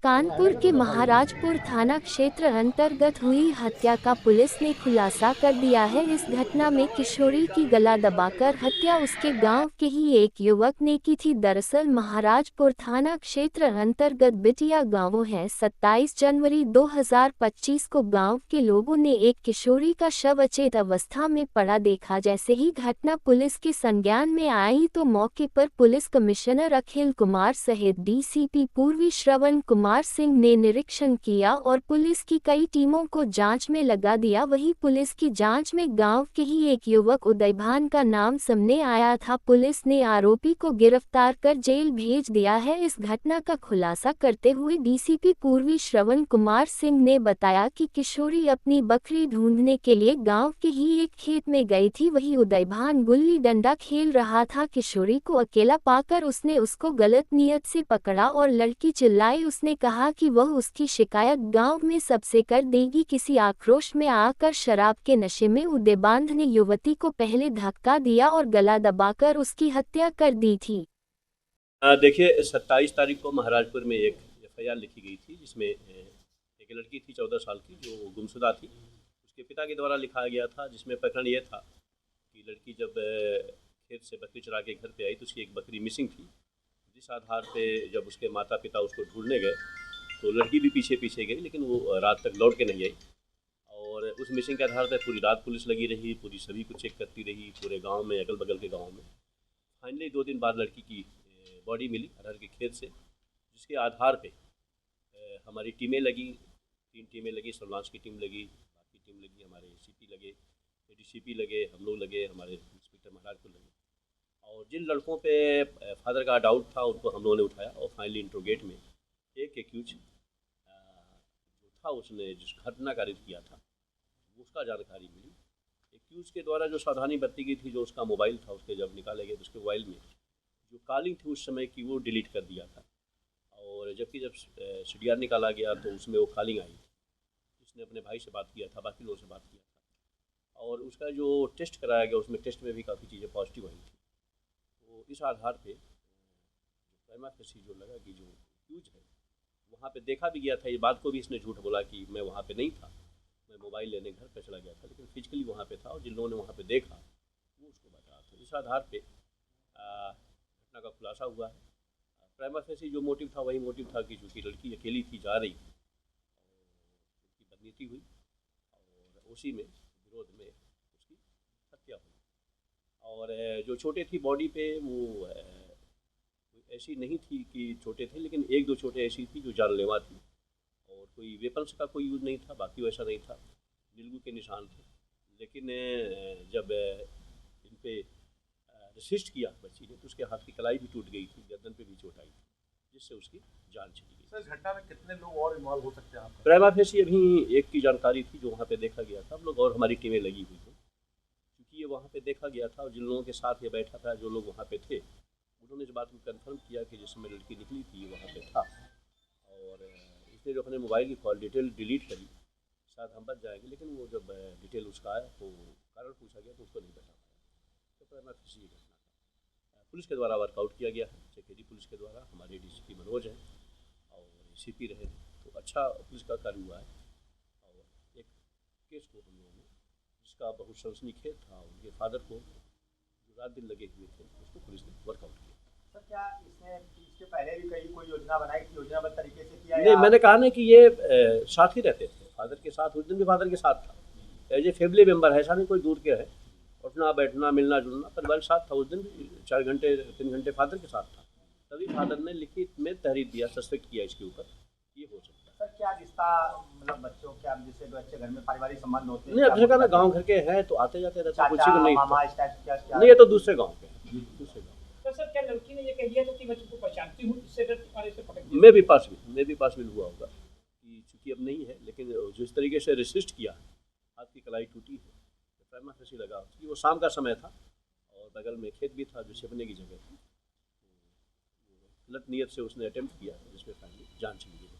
कानपुर के महाराजपुर थाना क्षेत्र अंतर्गत हुई हत्या का पुलिस ने खुलासा कर दिया है। इस घटना में किशोरी की गला दबाकर हत्या उसके गांव के ही एक युवक ने की थी। दरअसल महाराजपुर थाना क्षेत्र अंतर्गत बिटिया गांव है। 27 जनवरी 2025 को गांव के लोगों ने एक किशोरी का शव अचेत अवस्था में पड़ा देखा। जैसे ही घटना पुलिस के संज्ञान में आई तो मौके पर पुलिस कमिश्नर अखिल कुमार सहित डीसीपी पूर्वी श्रवण कुमार सिंह ने निरीक्षण किया और पुलिस की कई टीमों को जांच में लगा दिया। वहीं पुलिस की जांच में गांव के ही एक युवक उदयभान का नाम सामने आया था। पुलिस ने आरोपी को गिरफ्तार कर जेल भेज दिया है। इस घटना का खुलासा करते हुए डीसीपी पूर्वी श्रवण कुमार सिंह ने बताया कि किशोरी अपनी बकरी ढूंढने के लिए गांव के ही एक खेत में गई थी। वहीं उदयभान गुल्ली डंडा खेल रहा था। किशोरी को अकेला पाकर उसने उसको गलत नियत से पकड़ा और लड़की चिल्लाई। उसने कहा कि वह उसकी शिकायत गांव में सबसे कर देगी। किसी आक्रोश में आकर शराब के नशे में उदयभान ने युवती को पहले धक्का दिया और गला दबाकर उसकी हत्या कर दी थी। देखिए 27 तारीख को महाराजपुर में एक एफआईआर लिखी गई थी जिसमें एक लड़की थी 14 साल की जो गुमशुदा थी। उसके पिता के द्वारा लिखा गया था जिसमें प्रकरण ये था कि लड़की जब खेत से बकरी चरा के घर पे आई तो उसकी एक बकरी मिसिंग थी। जिस आधार पे जब उसके माता पिता उसको ढूंढने गए तो लड़की भी पीछे पीछे गई लेकिन वो रात तक लौट के नहीं आई। और उस मिसिंग के आधार पर पूरी रात पुलिस लगी रही, पूरी सभी को चेक करती रही, पूरे गाँव में, अगल बगल के गाँव में। फाइनली 2 दिन बाद लड़की की बॉडी मिली अरहर के खेत से, जिसके आधार पे हमारी टीमें लगी, 3 टीमें लगी, सर्विलांस की टीम लगी, बाकी टीम लगी, हमारे एसीपी लगे, एडीसीपी लगे, हम लोग लगे, हमारे इंस्पेक्टर महाराजपुर लगे। और जिन लड़कों पे फादर का डाउट था उनको हम लोगों ने उठाया और फाइनली इंट्रोगेट में एक एक्यूज जो था उसने जिस घटना कारित किया था उसका जानकारी मिली। एक्यूज के द्वारा जो सावधानी बरती गई थी, जो उसका मोबाइल था, उसके जब निकाले गए तो उसके मोबाइल में जो कॉलिंग थी उस समय की वो डिलीट कर दिया था। और जबकि जब सीडीआर निकाला गया तो उसमें वो कॉलिंग आई थी, उसने अपने भाई से बात किया था, बाकी लोगों से बात किया था। और उसका जो टेस्ट कराया गया उसमें टेस्ट में भी काफ़ी चीज़ें पॉजिटिव आई थी। तो इस आधार पे प्राइमा फेसी जो लगा कि जो एक्यूज है वहाँ पे देखा भी गया था। ये बात को भी इसने झूठ बोला कि मैं वहाँ पे नहीं था, मैं मोबाइल लेने घर पे चला गया था, लेकिन फिजिकली वहाँ पे था और जिन लोगों ने वहाँ पे देखा वो उसको बता। तो इस आधार पे घटना का खुलासा हुआ है। प्राइमा फेसी जो मोटिव था वही मोटिव था कि चूँकि लड़की अकेली थी, जा रही थी और उसकी बदनीति हुई और उसी में विरोध में उसकी हत्या हुई। और जो चोटें थी बॉडी पे वो ऐसी नहीं थी कि छोटे थे, लेकिन 1-2 चोटें ऐसी थी जो जानलेवा थी। और कोई वेपन्स का कोई यूज़ नहीं था, बाकी वैसा नहीं था, नीलगू के निशान थे। लेकिन जब इन पे रेसिस्ट किया बच्ची ने तो उसके हाथ की कलाई भी टूट गई थी, गर्दन पे भी चोट आई थी, जिससे उसकी जान चली गई। सर, इस घटना में कितने लोग और इन्वॉल्व हो सकते हैं आपका? प्राइमा फेसी अभी एक की जानकारी थी जो वहाँ पे देखा गया था। हम लोग और हमारी टीमें लगी हुई थी क्योंकि ये वहाँ पे देखा गया था और जिन लोगों के साथ ये बैठा था, जो लोग वहाँ पे थे, उन्होंने इस बात को कंफर्म किया कि जिस समय लड़की निकली थी वहाँ पे था। और इसने जो अपने मोबाइल की कॉल डिटेल डिलीट करी, शायद हम बच जाएंगे, लेकिन वो जब डिटेल उसका आया तो कारण पूछा गया तो उसको नहीं बता पाया। तो प्राइमा फेसी घटना पुलिस के द्वारा वर्कआउट किया गया है, चकेरी पुलिस के द्वारा। हमारे डीसीपी मनोज हैं और एसीपी रहे हैं, तो अच्छा पुलिस का कार्य हुआ है। और एक केस को हम लोगों ने जिसका बहुत सनसनीखेज था, उनके फादर को जो रात दिन लगे हुए थे, उसको पुलिस ने वर्कआउट किया। सर, क्या इसने इसके पहले भी कहीं कोई योजना बनाई थी, योजनाबद्ध तरीके से किया? नहीं, मैंने कहा ना कि ये साथ ही रहते थे, फादर के साथ। उस दिन भी फादर के साथ था, एज ए फैमिली मेम्बर है, ऐसा नहीं कोई दूर के है। उठना बैठना मिलना जुलना परिवार के साथ था। उस दिन भी 4 घंटे 3 घंटे फादर के साथ था। तभी फादर ने लिखित में तहरीर दिया, सस्पेक्ट किया इसके ऊपर, ये हो सकता है। सर, क्या रिश्ता मतलब बच्चों क्या जिससे बच्चे घर में पारिवारिक संबंध होते हैं? नहीं, अब जगह ना गाँव घर के हैं तो आते जाते रहते हैं, किसी को नहीं। मामा इस टाइप क्या? नहीं, ये तो दूसरे गाँव के हैं, दूसरे गाँव। तो सर, क्या लड़की ने ये कह दिया था कि मैं तुमको पहचानती हूँ, इससे डर तुम्हारे से पकड़ दिया? मैं भी पास में हुआ होगा कि चूँकि अब नहीं है, लेकिन जिस तरीके से रेसिस्ट किया, हाथ की कलाई टूटी है, तो प्राइमा फेसी लगा कि वो शाम का समय था और बगल में खेत भी था जो छिपने की जगह थी। गलत नीयत से उसने अटेम्प्ट किया जिसमें फाइनली जान चली गई।